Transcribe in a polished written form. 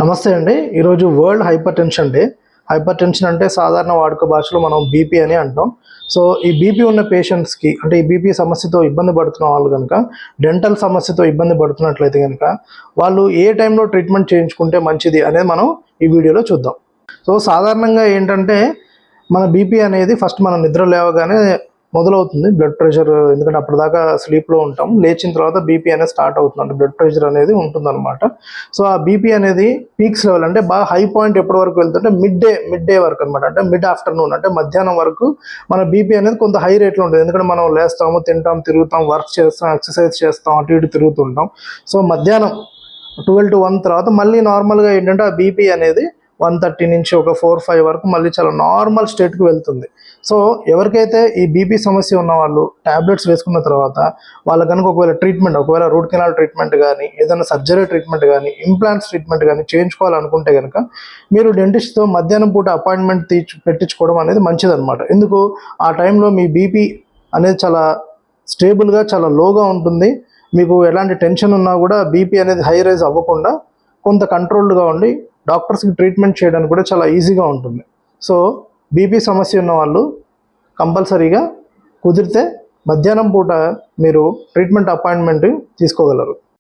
నమస్తే అండి. ఈరోజు world hyper tension day. Hyper tension అంటే సాధారణ వాడుక భాషలో మనం బీపీ అని అంటాం. సో ఈ బీపీ ఉన్న పేషెంట్స్కి అంటే ఈ బీపీ సమస్యతో ఇబ్బంది పడుతున్న వాళ్ళు కనుక, డెంటల్ సమస్యతో ఇబ్బంది పడుతున్నట్లయితే కనుక వాళ్ళు ఏ టైంలో ట్రీట్మెంట్ చేయించుకుంటే మంచిది అనేది మనం ఈ వీడియోలో చూద్దాం. సో సాధారణంగా ఏంటంటే మన బీపీ అనేది ఫస్ట్ మనం నిద్ర లేవగానే మొదలవుతుంది. బ్లడ్ ప్రెషర్, ఎందుకంటే అప్పటిదాకా స్లీప్లో ఉంటాం, లేచిన తర్వాత బీపీ అనేది స్టార్ట్ అవుతుంది, అంటే బ్లడ్ ప్రెషర్ అనేది ఉంటుందన్నమాట. సో ఆ బీపీ అనేది పీక్స్ లెవెల్ అంటే బాగా హై పాయింట్ ఎప్పటి వరకు వెళ్తుంటే మిడ్ డే వరకు అనమాట, అంటే మిడ్ ఆఫ్టర్నూన్ అంటే మధ్యాహ్నం వరకు మన బీపీ అనేది కొంత హై రేట్లో ఉంటుంది. ఎందుకంటే మనం లేస్తాము, తింటాం, తిరుగుతాం, వర్క్ చేస్తాం, ఎక్సర్సైజ్ చేస్తాం, అటు ఇటు తిరుగుతుంటాం. సో మధ్యాహ్నం 12 to 1 తర్వాత మళ్ళీ నార్మల్గా ఏంటంటే ఆ బీపీ అనేది 130 నుంచి ఒక 4-5 వరకు మళ్ళీ చాలా నార్మల్ స్టేట్కి వెళ్తుంది. సో ఎవరికైతే ఈ బీపీ సమస్య ఉన్న వాళ్ళు ట్యాబ్లెట్స్ వేసుకున్న తర్వాత వాళ్ళ కనుక ఒకవేళ రూట్ కెనాల్ ట్రీట్మెంట్ కానీ, ఏదైనా సర్జరీ ట్రీట్మెంట్ కానీ, ఇంప్లాంట్స్ ట్రీట్మెంట్ కానీ చేయించుకోవాలనుకుంటే కనుక మీరు డెంటిస్ట్తో మధ్యాహ్నం పూట అపాయింట్మెంట్ పెట్టించుకోవడం అనేది మంచిదన్నమాట. ఎందుకు ఆ టైంలో మీ బీపీ అనేది చాలా స్టేబుల్గా, చాలా లోగా ఉంటుంది. మీకు ఎలాంటి టెన్షన్ ఉన్నా కూడా బీపీ అనేది హై రైజ్ అవ్వకుండా కొంత కంట్రోల్డ్గా ఉండి డాక్టర్స్కి ట్రీట్మెంట్ చేయడానికి కూడా చాలా ఈజీగా ఉంటుంది. సో బీపీ సమస్య ఉన్న వాళ్ళు కంపల్సరీగా కుదిరితే మధ్యాహ్నం పూట మీరు ట్రీట్మెంట్ అపాయింట్మెంట్ తీసుకోగలరు.